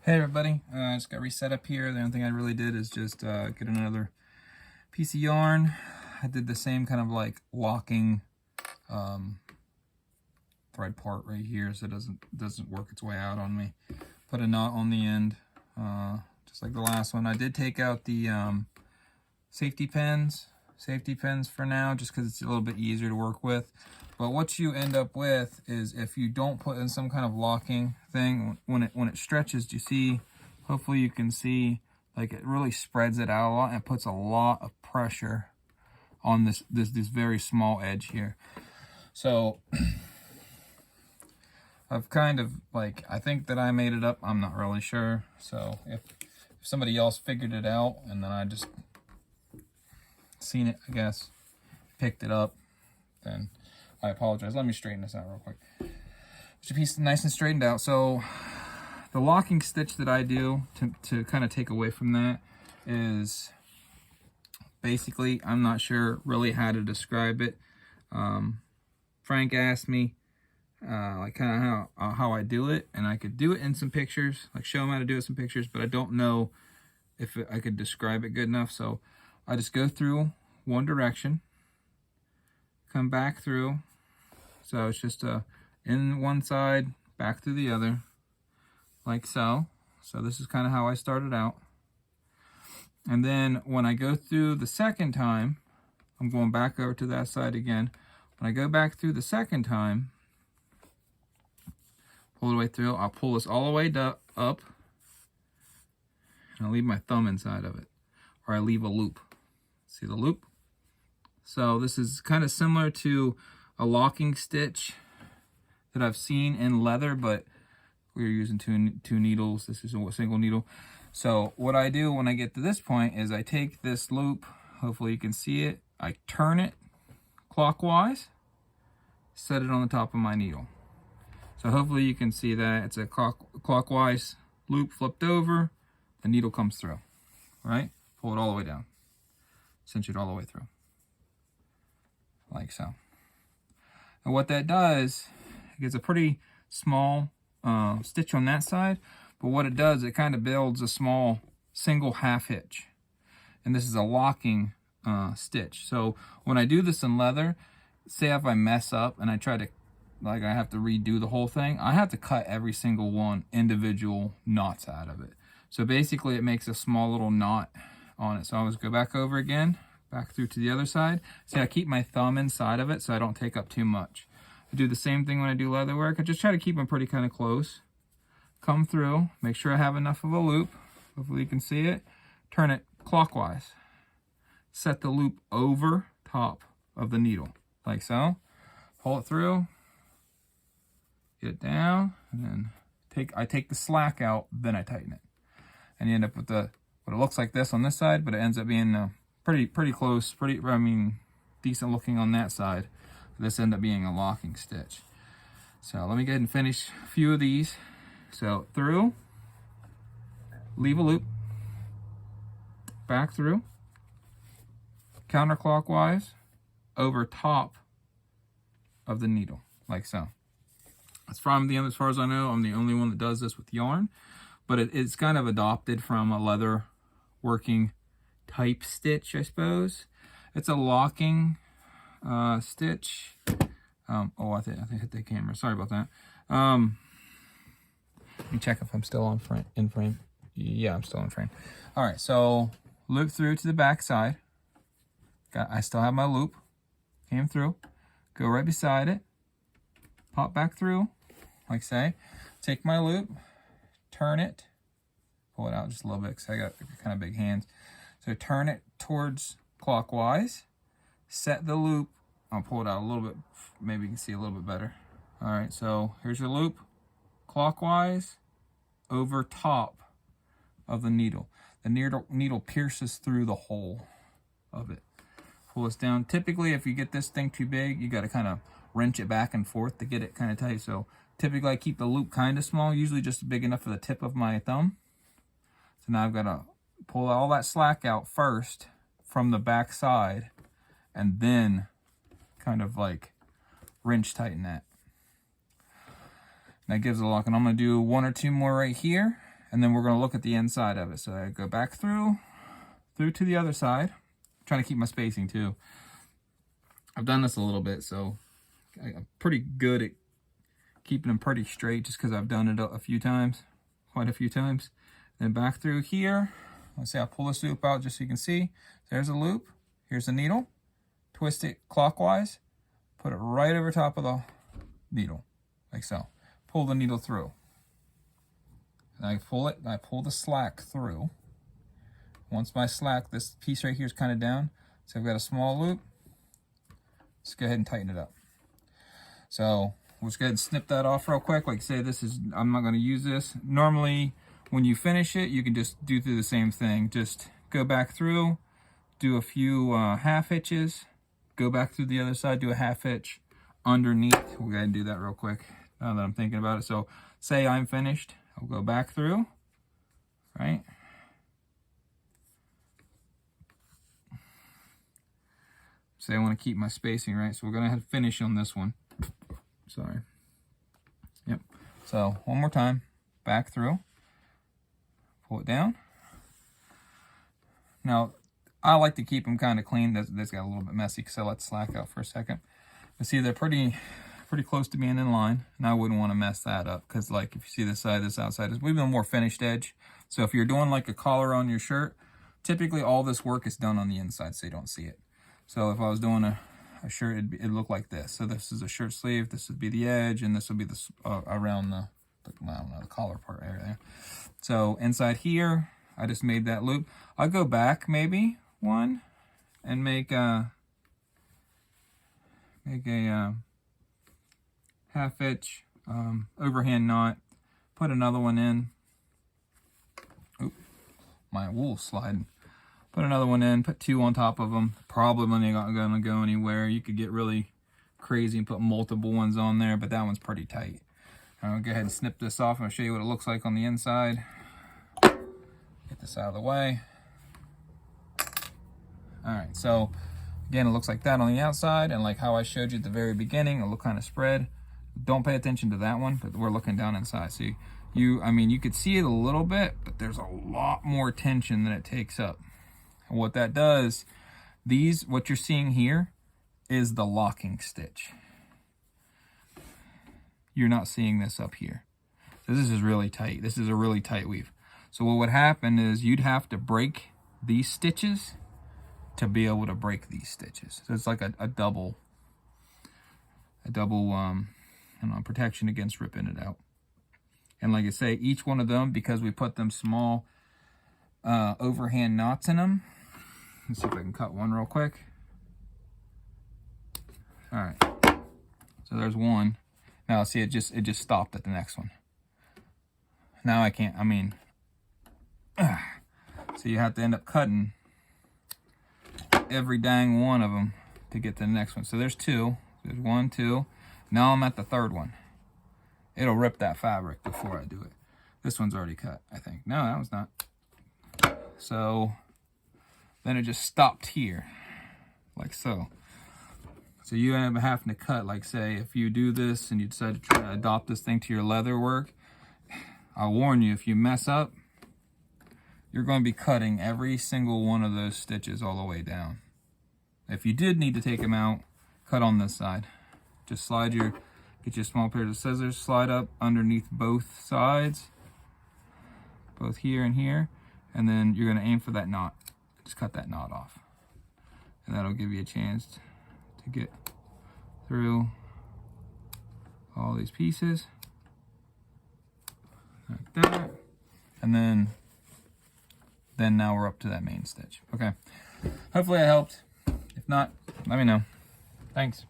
Hey everybody, just got reset up here. The only thing I really did is just get another piece of yarn. I did the same kind of like locking thread part right here so it doesn't work its way out on me. Put a knot on the end, just like the last one. I did take out the safety pins for now, just because it's a little bit easier to work with. But what you end up with is, if you don't put in some kind of locking thing, when it stretches, you see, hopefully you can see, like it really spreads it out a lot and puts a lot of pressure on this very small edge here. So I've kind of like, I think that I made it up. I'm not really sure. So if somebody else figured it out and then I just seen it, I guess, picked it up, then I apologize. Let me straighten this out real quick. Get your piece nice and straightened out. So the locking stitch that I do to kind of take away from that is basically, I'm not sure really how to describe it. Frank asked me like kind of how I do it, and I could do it in some pictures, like show him how to do it in some pictures, but I don't know if I could describe it good enough. So I just go through one direction, come back through. So it's just in one side, back through the other, like so. So this is kind of how I started out. And then when I go through the second time, I'm going back over to that side again. When I go back through the second time, pull the way through, I'll pull this all the way up, and I'll leave my thumb inside of it, or I leave a loop. See the loop? So this is kind of similar to a locking stitch that I've seen in leather, but we're using two needles. This is a single needle. So what I do when I get to this point is I take this loop, hopefully you can see it, I turn it clockwise, set it on the top of my needle. So hopefully you can see that it's a clockwise loop flipped over, the needle comes through, right? Pull it all the way down, cinch it all the way through, like so. And what that does, it gets a pretty small stitch on that side, but what it does, it kind of builds a small single half hitch. And this is a locking stitch. So when I do this in leather, say if I mess up and I try to, like I have to redo the whole thing, I have to cut every single one individual knots out of it. So basically it makes a small little knot on it. So I'll just go back over again, back through to the other side. See, I keep my thumb inside of it so I don't take up too much. I do the same thing when I do leather work. I just try to keep them pretty kind of close. Come through, make sure I have enough of a loop. Hopefully you can see it. Turn it clockwise. Set the loop over top of the needle, like so. Pull it through, get it down, and then I take the slack out, then I tighten it. And you end up with what it looks like this on this side, but it ends up being pretty close, decent looking on that side. This ended up being a locking stitch. So let me go ahead and finish a few of these. So through, leave a loop, back through, counterclockwise, over top of the needle, like so. As far as I know, I'm the only one that does this with yarn, but it's kind of adopted from a leather working type stitch, I suppose. It's a locking stitch. Oh, I think I hit the camera. Sorry about that. Let me check if I'm still in frame. Yeah, I'm still in frame. All right, so loop through to the back side. I still have my loop. Came through. Go right beside it. Pop back through, like say. Take my loop, turn it, pull it out just a little bit because I got kind of big hands. So turn it towards clockwise. Set the loop. I'll pull it out a little bit. Maybe you can see a little bit better. All right, so here's your loop. Clockwise, over top of the needle. The needle pierces through the hole of it. Pull this down. Typically, if you get this thing too big, you got to kind of wrench it back and forth to get it kind of tight. So typically, I keep the loop kind of small, usually just big enough for the tip of my thumb. So now I've got to pull all that slack out first from the back side, and then kind of like wrench tighten that. That gives a lock, and I'm going to do one or two more right here, and then we're going to look at the inside of it. So I go back through to the other side. I'm trying to keep my spacing too. I've done this a little bit, so I'm pretty good at keeping them pretty straight just because I've done it a few times, quite a few times. Then back through here. Let's say I'll pull this loop out just so you can see. There's a loop. Here's the needle. Twist it clockwise. Put it right over top of the needle, like so. Pull the needle through. And I pull it, and I pull the slack through. Once my slack, this piece right here is kind of down, so I've got a small loop. Let's go ahead and tighten it up. So we'll just go ahead and snip that off real quick. Like I say, this is, I'm not going to use this. Normally, when you finish it, you can just do through the same thing. Just go back through, do a few half hitches, go back through the other side, do a half hitch underneath. We'll go ahead and do that real quick now that I'm thinking about it. So say I'm finished, I'll go back through, right? Say I want to keep my spacing, right? So we're going to have to finish on this one. Sorry. Yep. So one more time, back through, pull it down. Now, I like to keep them kind of clean. This got a little bit messy because I let the slack out for a second. But see, they're pretty close to being in line, and I wouldn't want to mess that up because, like, if you see this side, this outside is we've been more finished edge. So if you're doing like a collar on your shirt, typically all this work is done on the inside, so you don't see it. So if I was doing a shirt, it'd look like this. So this is a shirt sleeve, this would be the edge, and this would be the around the I don't know, the collar part right there. So inside here, I just made that loop. I'll go back maybe one and make a half hitch overhand knot. Put another one in. Oop, my wool's sliding. Put another one in, put two on top of them. Probably not gonna go anywhere. You could get really crazy and put multiple ones on there, but that one's pretty tight. I'll go ahead and snip this off and I'll show you what it looks like on the inside. Get this out of the way. All right, so again, it looks like that on the outside, and like how I showed you at the very beginning, it'll look kind of spread. Don't pay attention to that one, but we're looking down inside. So I mean, you could see it a little bit, but there's a lot more tension than it takes up. And what that does, what you're seeing here is the locking stitch. You're not seeing this up here. So this is really tight. This is a really tight weave. So what would happen is you'd have to break these stitches to be able to break these stitches. So it's like a double I don't know, protection against ripping it out. And like I say, each one of them, because we put them small overhand knots in them. Let's see if I can cut one real quick. All right, so there's one. Now see, it just stopped at the next one. Now I can't, I mean, so you have to end up cutting every dang one of them to get to the next one. So there's two. There's one, two. Now I'm at the third one. It'll rip that fabric before I do it. This one's already cut, I think. No, that one's not. So then it just stopped here, like so. So you end up having to cut, like say, if you do this and you decide to try to adopt this thing to your leather work, I'll warn you, if you mess up, you're going to be cutting every single one of those stitches all the way down. If you did need to take them out, cut on this side. Just get you a small pair of scissors, slide up underneath both sides, both here and here, and then you're going to aim for that knot. Just cut that knot off. And that'll give you a chance to get through all these pieces. Like that. And then now we're up to that main stitch. Okay. Hopefully I helped. If not, let me know. Thanks.